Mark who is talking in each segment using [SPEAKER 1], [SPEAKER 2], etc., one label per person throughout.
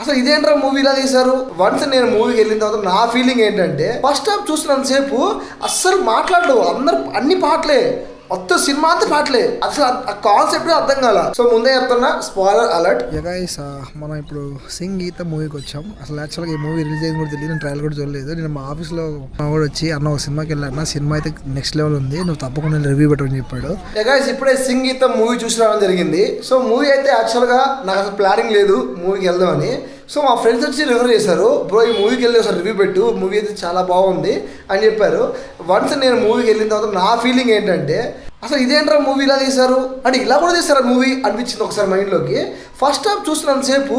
[SPEAKER 1] అసలు ఇదేంట్రా మూవీ ఇలా తీశారు. వన్స్ నేను మూవీకి వెళ్ళిన తర్వాత నా ఫీలింగ్ ఏంటంటే ఫస్ట్ హాఫ్ చూసినంతసేపు అస్సలు మాట్లాడలేవు, అందరు అన్ని పాటలే, మొత్తం సినిమా అంతా పాటలే, అసలు ఆ కాన్సెప్ట్ అర్థం కాల. సో ముందే చెప్తున్నా, స్పాయిలర్ అలర్ట్.
[SPEAKER 2] గైస్ మనం ఇప్పుడు సింగ్ గీత మూవీకి వచ్చాం. అసలు యాక్చువల్గా ఈ మూవీ రిలీజ్ అయింది కూడా తెలియదు, నేను ట్రయల్ కూడా చూడలేదు. నేను మా ఆఫీస్లో మా కూడా వచ్చి అన్న ఒక సినిమాకి వెళ్ళాను, సినిమా అయితే నెక్స్ట్ లెవెల్ ఉంది, నువ్వు తప్పకుండా రివ్యూ పెట్టమని చెప్పాడు.
[SPEAKER 1] గైస్ ఇప్పుడే సింగ్ గీత మూవీ చూసి రావడం జరిగింది. సో మూవీ అయితే యాక్చువల్గా నాకు అసలు ప్లానింగ్ లేదు మూవీకి వెళ్దామని. సో మా ఫ్రెండ్స్ వచ్చి రివ్యూ చేశారు, బ్రో ఈ మూవీకి వెళ్ళి ఒకసారి రివ్యూ పెట్టు, మూవీ అయితే చాలా బాగుంది అని చెప్పారు. వన్స్ నేను మూవీకి వెళ్ళిన తర్వాత నా ఫీలింగ్ ఏంటంటే అసలు ఇదేంట్రా మూవీ ఇలా తీశారు అంటే ఇలా కూడా తీశారు మూవీ అనిపించింది ఒకసారి మైండ్లోకి. ఫస్ట్ హాఫ్ చూసినంతసేపు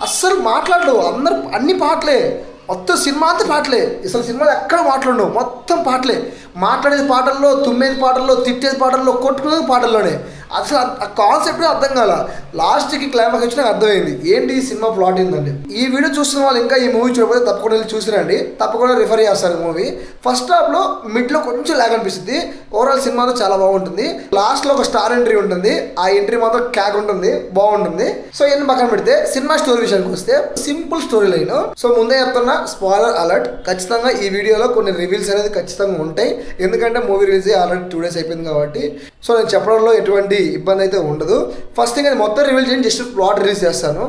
[SPEAKER 1] అస్సలు మాట్లాడలేవు, అందరు అన్ని పాటలే, మొత్తం సినిమా అంతా పాటలే, అసలు సినిమాలో ఎక్కడ మాట్లాడవు, మొత్తం పాటలే, మాట్లాడేది పాటల్లో, తుమ్మేది పాటల్లో, తిట్టేది పాటల్లో, కొట్టుకునేది పాటల్లోనే. అసలు ఆ కాన్సెప్ట్ అర్థం కాల. లాస్ట్కి క్లైమాక్స్ వచ్చి నాకు అర్థమైంది ఏంటి ఈ సినిమా ప్లాట్ ఏంటంటే. ఈ వీడియో చూస్తున్న వాళ్ళు ఇంకా ఈ మూవీ చూడకపోతే తప్పకుండా వెళ్ళి చూసిరండి, తప్పకుండా రిఫర్ చేస్తారు మూవీ. ఫస్ట్ హాఫ్లో మిడ్లో కొంచెం లాగ్ అనిపిస్తుంది, ఓవరాల్ సినిమాతో చాలా బాగుంటుంది. లాస్ట్లో ఒక స్టార్ ఎంట్రీ ఉంటుంది, ఆ ఎంట్రీ మాత్రం క్యాక్ ఉంటుంది, బాగుంటుంది. సో ఇవన్నీ పక్కన పెడితే సినిమా స్టోరీ విషయానికి వస్తే సింపుల్ స్టోరీ లైన్. సో ముందే చెప్తున్నా, స్పాయిలర్ అలర్ట్. ఖచ్చితంగా ఈ వీడియోలో కొన్ని రివీల్స్ అనేది ఖచ్చితంగా ఉంటాయి, ఎందుకంటే మూవీ రిలీజ్ ఆల్రెడీ 2 days అయిపోయింది కాబట్టి. సో నేను చెప్పడంలో ఎటువంటి ఇబ్బంది అయితే ఉండదు. ఫస్ట్ థింగ్ అది మొత్తం రివీల్ చేయండి, జస్ట్ ప్లాట్ రిలీజ్ చేస్తాను.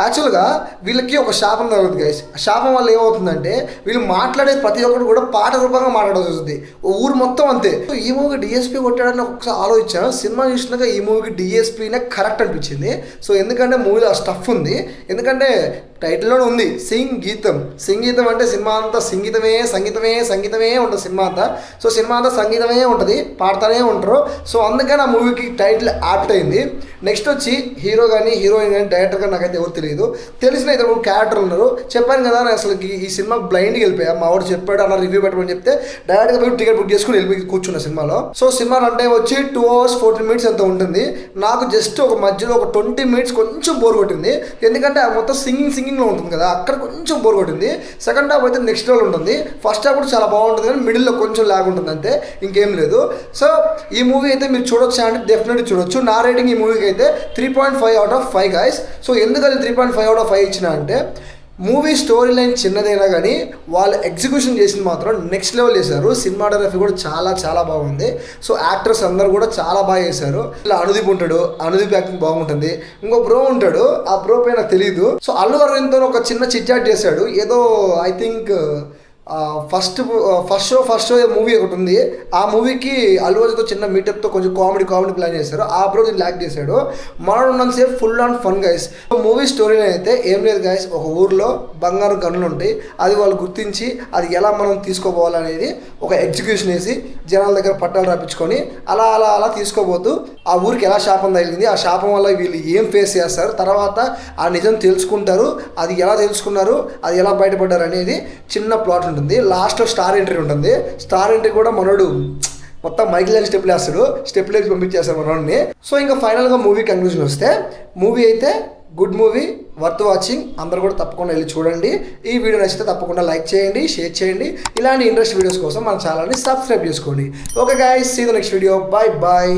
[SPEAKER 1] యాక్చువల్గా వీళ్ళకి ఒక శాపం తగులుతుంది గైస్. ఆ శాపం వల్ల ఏమవుతుందంటే వీళ్ళు మాట్లాడే ప్రతి ఒక్కరు కూడా పాట రూపంగా మాట్లాడాల్సి వస్తుంది, ఊరు మొత్తం అంతే. ఈ మూవీకి డిఎస్పీ కొట్టాడని ఒకసారి ఆలోచించాను. సినిమా చూసినాక ఈ మూవీకి డిఎస్పీనే కరెక్ట్ అనిపించింది. సో ఎందుకంటే మూవీలో ఆ స్టఫ్ ఉంది, ఎందుకంటే టైటిల్లోనే ఉంది సింగ్ గీతం. సింగ్ గీతం అంటే సినిమా అంతా సంగీతమే సంగీతమే సంగీతమే ఉంటుంది సినిమా అంతా. సో సినిమా అంతా సంగీతమే ఉంటుంది, పాడుతూనే ఉంటారు. సో అందుకని ఆ మూవీకి టైటిల్ యాప్ట్ అయింది. నెక్స్ట్ వచ్చి హీరో కానీ హీరోయిన్ కానీ డైరెక్టర్ కానీ నాకైతే ఎవరు తెలియదు, తెలిసిన ఇద్దరు క్యారెక్టర్ ఉన్నారు. చెప్పాను కదా నేను అసలు ఈ సినిమా బ్లైండ్కి వెళ్ళిపోయా. మా వాడు చెప్పాడు అలా రివ్యూ పెట్టమని చెప్తే డైరెక్ట్గా పోయి టికెట్ బుక్ చేసుకుని వెళ్ళిపోయి కూర్చున్న సినిమాలో. సో సినిమా రన్ టైం వచ్చి 2 hours 14 minutes ఎంత ఉంటుంది. నాకు జస్ట్ ఒక మధ్యలో ఒక 20 minutes కొంచెం బోర్ కొట్టింది, ఎందుకంటే ఆ మొత్తం సింగింగ్లో ఉంటుంది కదా, అక్కడ కొంచెం బోర్ కొట్టింది. సెకండ్ హాఫ్ అయితే నెక్స్ట్ లెవెల్ ఉంటుంది. ఫస్ట్ హాఫ్ కూడా చాలా బాగుంటుంది, కానీ మిడిల్లో కొంచెం లాగ్ ఉంటుంది అంతే, ఇంకేం లేదు. సో ఈ మూవీ అయితే మీరు చూడొచ్చా అంటే డెఫినెట్లీ చూడొచ్చు. నా రేటింగ్ ఈ మూవీకి అయితే 3.5 out of 5 గైస్. సో ఎందుకని 3.5 out of 5 ఇచ్చిన అంటే మూవీ స్టోరీ లైన్ చిన్నదైనా కానీ వాళ్ళు ఎగ్జిక్యూషన్ చేసింది మాత్రం నెక్స్ట్ లెవెల్ చేశారు. సినిమాటోగ్రఫీ కూడా చాలా చాలా బాగుంది. సో యాక్టర్స్ అందరు కూడా చాలా బాగా చేశారు. ఇలా అనుదీప్ ఉంటాడు, అనుదీప్ యాక్టింగ్ బాగుంటుంది. ఇంకో బ్రో ఉంటాడు, ఆ బ్రో పైన తెలియదు. సో అల్లు అరవింద్తో ఒక చిన్న చిట్చాట్ చేశాడు, ఏదో I think first show movie ఒకటి ఉంది, ఆ మూవీకి అల్లు అర్జున్తో చిన్న మీటప్తో కొంచెం కామెడీ ప్లాన్ చేశారు. ఆ బ్రో దీన్ని లాక్ చేశాడు. మనం ఉన్నంతసేపు full on fun guys. Movie స్టోరీలో అయితే ఏం లేదు గైస్, ఒక ఊర్లో బంగారు గనులు ఉంటాయి, అది వాళ్ళు గుర్తించి అది ఎలా మనం తీసుకోపోవాలనేది ఒక ఎగ్జిక్యూషన్ వేసి జనాల దగ్గర పట్టాలు రాపించుకొని అలా అలా అలా తీసుకోబోతూ ఆ ఊరికి ఎలా శాపం తగిలింది, ఆ శాపం వల్ల వీళ్ళు ఏం ఫేస్ చేస్తారు, తర్వాత ఆ నిజం తెలుసుకుంటారు, అది ఎలా తెలుసుకున్నారు, అది ఎలా బయటపడ్డారు అనేది చిన్న ప్లాట్ ఉంటుంది. లాస్ట్లో స్టార్ ఎంట్రీ ఉంటుంది. స్టార్ ఎంట్రీ కూడా మనోడు మొత్తం మైకిల్ స్టెప్లు వేస్తాడు, స్టెప్లు వేసి పంపించేస్తాడు మనోడిని. సో ఇంకా ఫైనల్గా మూవీ కంక్లూజన్ వస్తే మూవీ అయితే గుడ్ మూవీ, వర్త్ వాచింగ్. అందరూ కూడా తప్పకుండా వెళ్ళి చూడండి. ఈ వీడియో నచ్చితే తప్పకుండా లైక్ చేయండి, షేర్ చేయండి. ఇలాంటి ఇంట్రెస్ట్ వీడియోస్ కోసం మన ఛానల్ని సబ్స్క్రైబ్ చేసుకోండి. Okay guys, see the next video. Bye bye.